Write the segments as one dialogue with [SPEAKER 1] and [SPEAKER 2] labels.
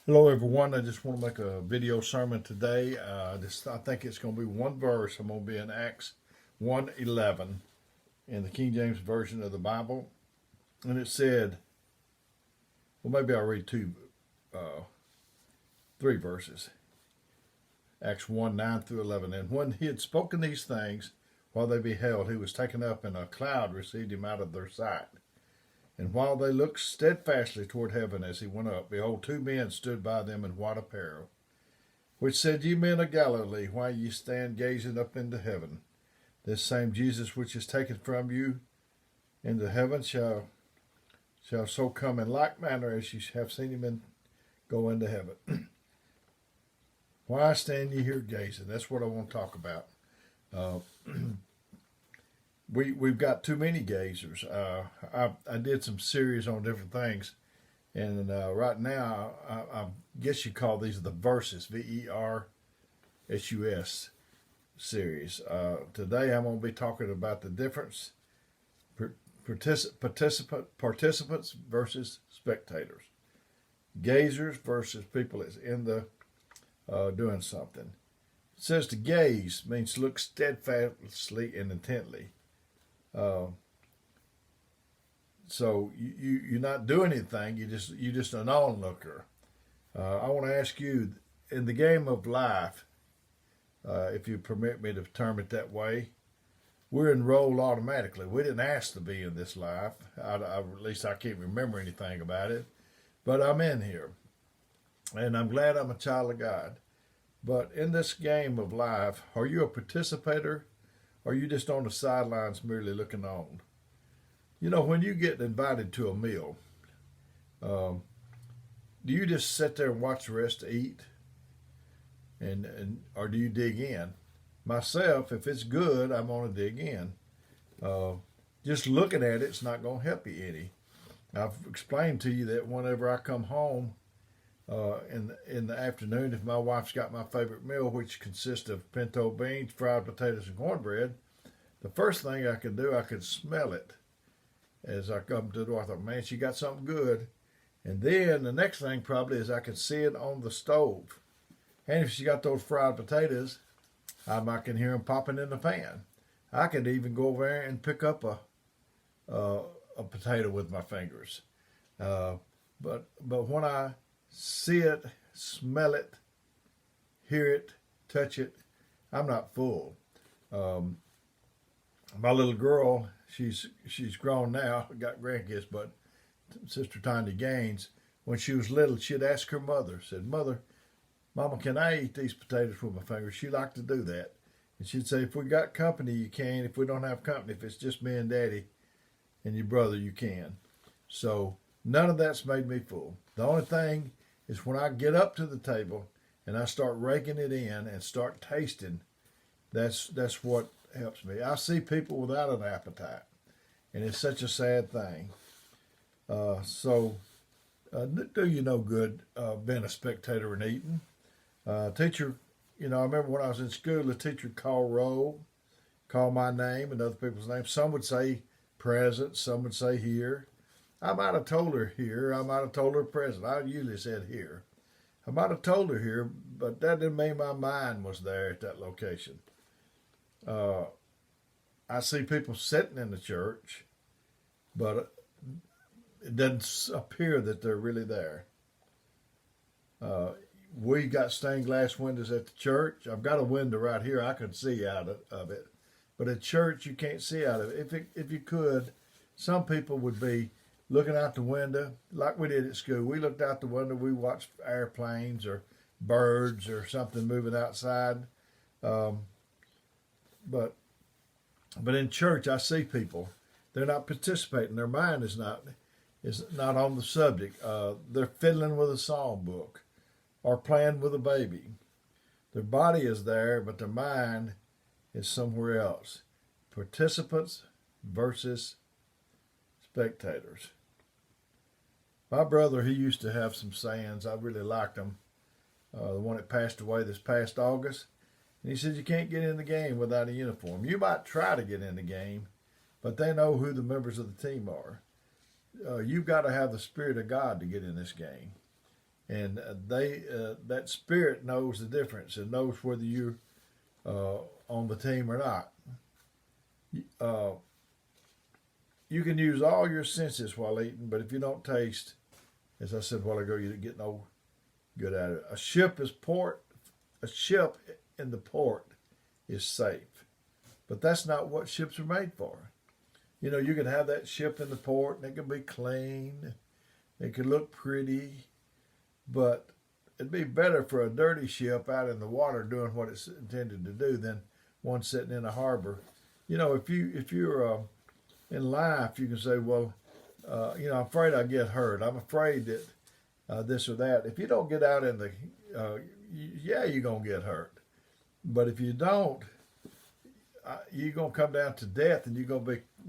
[SPEAKER 1] Hello everyone, I just want to make a video sermon today. I think it's going to be one verse. I'm going to be in Acts 1:11 in the King James Version of the Bible. And it said, well maybe I'll read three verses. Acts 1:9 through 11. And when he had spoken these things, while they beheld, he was taken up, and a cloud received him out of their sight. And while they looked steadfastly toward heaven as he went up, behold, two men stood by them in white apparel, which said, Ye men of Galilee, why ye stand gazing up into heaven? This same Jesus which is taken from you into heaven shall so come in like manner as ye have seen him go into heaven. Why stand ye here gazing? That's what I want to talk about. We've got too many gazers. I did some series on different things, and right now I guess you call these the verses, VERSUS series. Today I'm going to be talking about the difference participants versus spectators, gazers versus people that's in the doing something. It says to gaze means to look steadfastly and intently. So you're not doing anything. You're just an onlooker. I want to ask you, in the game of life, if you permit me to term it that way, we're enrolled automatically. We didn't ask to be in this life. At least I can't remember anything about it, but I'm in here, and I'm glad I'm a child of God. But in this game of life, are you a participator? Or are you just on the sidelines merely looking on? You know, when you get invited to a meal, do you just sit there and watch the rest eat? Or do you dig in? Myself, if it's good, I'm going to dig in. Just looking at it's not going to help you any. I've explained to you that whenever I come home in the afternoon, if my wife's got my favorite meal, which consists of pinto beans, fried potatoes, and cornbread, the first thing I could do, I could smell it as I come to the door. I thought, man, she got something good. And then the next thing probably is I could see it on the stove. And if she got those fried potatoes, I can hear them popping in the pan. I could even go over there and pick up a potato with my fingers. But when I see it, smell it, hear it, touch it, I'm not full. My little girl, she's grown now, got grandkids, but Sister Tiny Gaines, when she was little, she'd ask her mother, said, Mother, Mama, can I eat these potatoes with my fingers? She liked to do that. And she'd say, if we got company, you can. If we don't have company, if it's just me and Daddy and your brother, you can. So none of that's made me full. The only thing is when I get up to the table and I start raking it in and start tasting, that's what helps me. I see people without an appetite, and it's such a sad thing. Do you no good being a spectator and eating. Teacher, I remember when I was in school, the teacher called roll, call my name and other people's names. Some would say present, some would say here. I might have told her here. I might have told her present. I usually said here. I might have told her here, but that didn't mean my mind was there at that location. I see people sitting in the church, but it doesn't appear that they're really there. We got stained glass windows at the church. I've got a window right here. I can see out of it. But at church, you can't see out of it. If you could, some people would be looking out the window like we did at school. We looked out the window. We watched airplanes or birds or something moving outside. But in church, I see people. They're not participating. Their mind is not on the subject. They're fiddling with a songbook or playing with a baby. Their body is there, but their mind is somewhere else. Participants versus spectators. My brother, he used to have some sayings. I really liked them. The one that passed away this past August. And he said, you can't get in the game without a uniform. You might try to get in the game, but they know who the members of the team are. You've got to have the Spirit of God to get in this game. and that spirit knows the difference and knows whether you're on the team or not. Uh, you can use all your senses while eating, but if you don't taste, as I said a while ago, you get no good at it. A ship in the port is safe, but that's not what ships are made for. You know, you can have that ship in the port and it can be clean, it can look pretty, but it'd be better for a dirty ship out in the water doing what it's intended to do than one sitting in a harbor. You know, if you're in life, you can say, well, I'm afraid I get hurt. I'm afraid that this or that. If you don't get out in the, you're gonna get hurt. But if you don't, you're gonna come down to death, and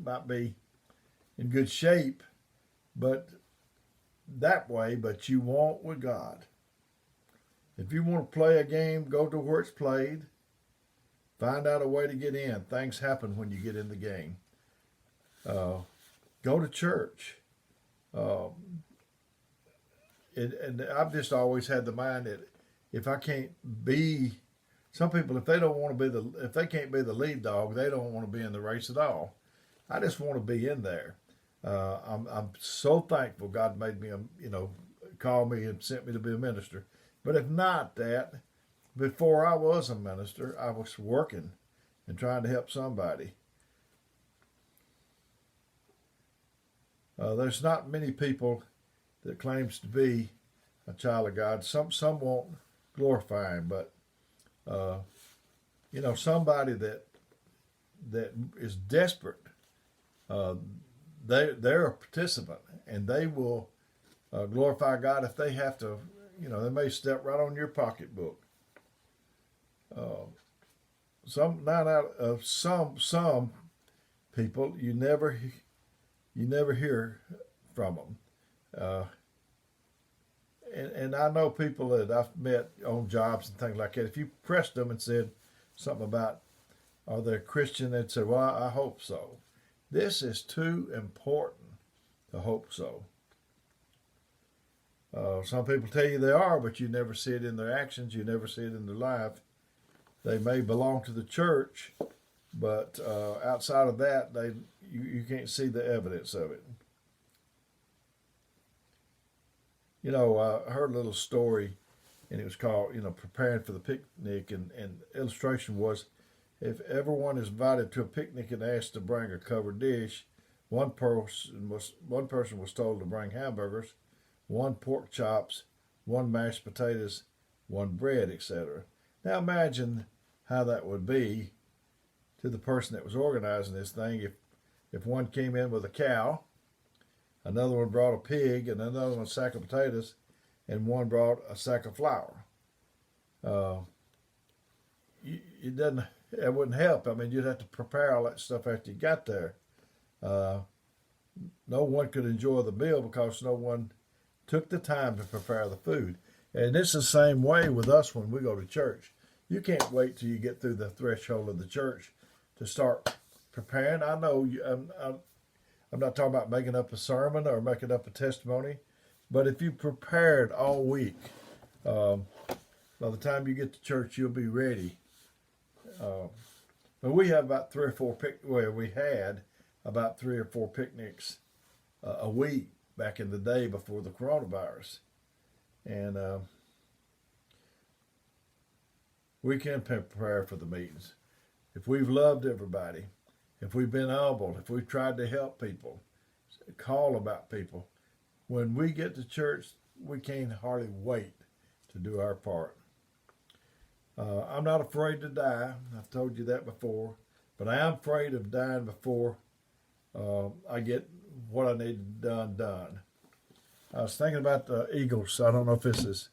[SPEAKER 1] might be in good shape, but that way. But you won't with God. If you want to play a game, go to where it's played. Find out a way to get in. Things happen when you get in the game. Go to church. And I've just always had the mind that if I can't be, some people, if they can't be the lead dog, they don't want to be in the race at all. I just want to be in there. I'm so thankful God made me, called me and sent me to be a minister. But if not that, before I was a minister, I was working and trying to help somebody. There's not many people that claims to be a child of God. Some won't glorify Him, but somebody that is desperate, they're a participant, and they will glorify God if they have to. They may step right on your pocketbook. Some people you never hear from them. And I know people that I've met on jobs and things like that. If you pressed them and said something about, are they a Christian, they'd say, well, I hope so. This is too important to hope so. Some people tell you they are, but you never see it in their actions. You never see it in their life. They may belong to the church, but outside of that, you can't see the evidence of it. I heard a little story, and it was called, preparing for the picnic, and illustration was, if everyone is invited to a picnic and asked to bring a covered dish, one person was told to bring hamburgers, one pork chops, one mashed potatoes, one bread, etc. Now imagine how that would be to the person that was organizing this thing if one came in with a cow, another one brought a pig, and another one a sack of potatoes, and one brought a sack of flour. It wouldn't help. I mean, you'd have to prepare all that stuff after you got there. No one could enjoy the meal because no one took the time to prepare the food. And it's the same way with us when we go to church. You can't wait till you get through the threshold of the church to start preparing. I know I'm not talking about making up a sermon or making up a testimony, but if you prepared all week, by the time you get to church, you'll be ready. But we have about we had about 3 or 4 picnics a week back in the day before the coronavirus. And we can prepare for the meetings. If we've loved everybody, if we've been humble, if we've tried to help people, call about people, when we get to church, we can't hardly wait to do our part. I'm not afraid to die. I've told you that before. But I am afraid of dying before I get what I need done. I was thinking about the eagles. I don't know if this is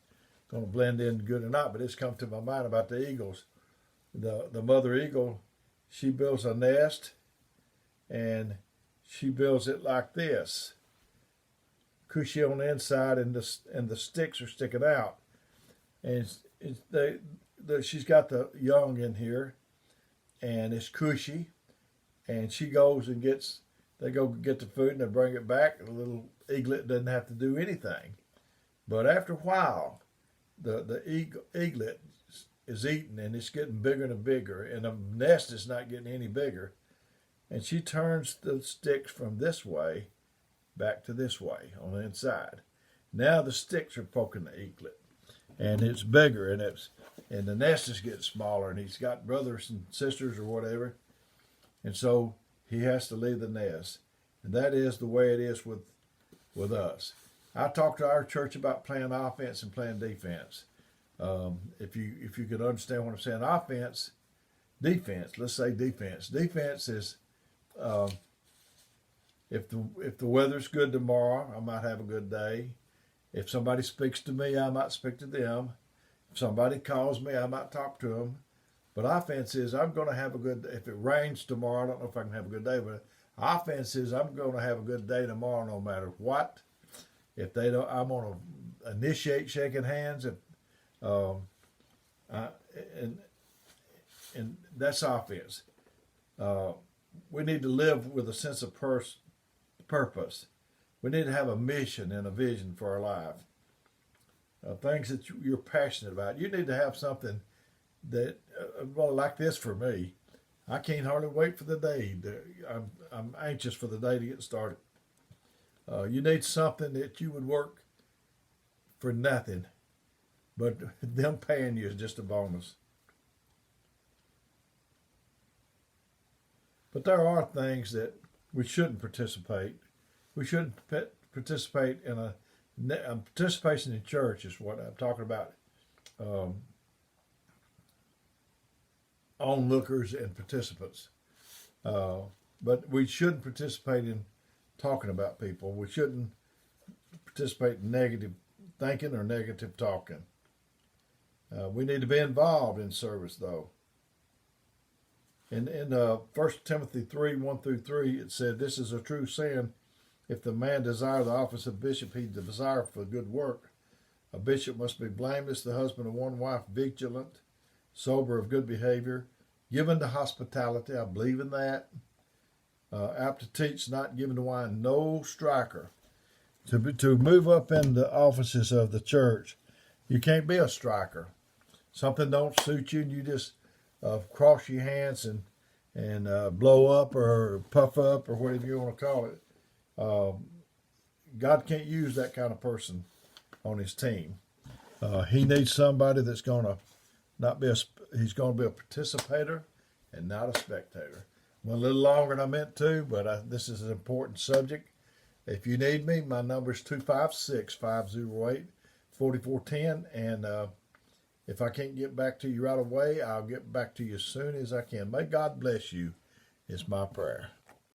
[SPEAKER 1] going to blend in good or not, but it's come to my mind about the eagles. The mother eagle, she builds a nest, and she builds it like this. Cushy on the inside, and the sticks are sticking out. And she's got the young in here, and it's cushy. And she goes and they go get the food, and they bring it back. The little eaglet doesn't have to do anything. But after a while, the eaglet is eating, and it's getting bigger and bigger, and the nest is not getting any bigger. And she turns the sticks from this way back to this way on the inside. Now the sticks are poking the eaglet, and it's bigger, and the nest is getting smaller, and he's got brothers and sisters or whatever, and so he has to leave the nest. And that is the way it is with us. I talked to our church about playing offense and playing defense. If you could understand what I'm saying, offense, defense. Let's say defense. Defense is if the weather's good tomorrow, I might have a good day. If somebody speaks to me, I might speak to them. If somebody calls me, I might talk to them. But offense is I'm going to have a good day. If it rains tomorrow, I don't know if I can have a good day. But offense is I'm going to have a good day tomorrow, no matter what. If they don't, I'm going to initiate shaking hands. And that's offense. We need to live with a sense of purpose. We need to have a mission and a vision for our life. Things that you're passionate about. You need to have something that, well, like this for me. I can't hardly wait for the day. I'm anxious for the day to get started. You need something that you would work for nothing, but them paying you is just a bonus. But there are things that we shouldn't participate. We shouldn't participate in participation in church is what I'm talking about. Onlookers and participants. But we shouldn't participate in talking about people. We shouldn't participate in negative thinking or negative talking. We need to be involved in service, though. In 1 Timothy 3:1-3, it said, "This is a true sin. If the man desire the office of bishop, he desire for good work. A bishop must be blameless, the husband of one wife, vigilant, sober, of good behavior, given to hospitality." I believe in that. Apt to teach, not given to wine, no striker. To move up in the offices of the church, you can't be a striker. Something don't suit you, and you just cross your hands and blow up or puff up or whatever you want to call it. God can't use that kind of person on his team. He needs somebody that's going to not be he's going to be a participator and not a spectator. Went a little longer than I meant to, but this is an important subject. If you need me, my number is 256-508-4410, and if I can't get back to you right away, I'll get back to you as soon as I can. May God bless you, is my prayer.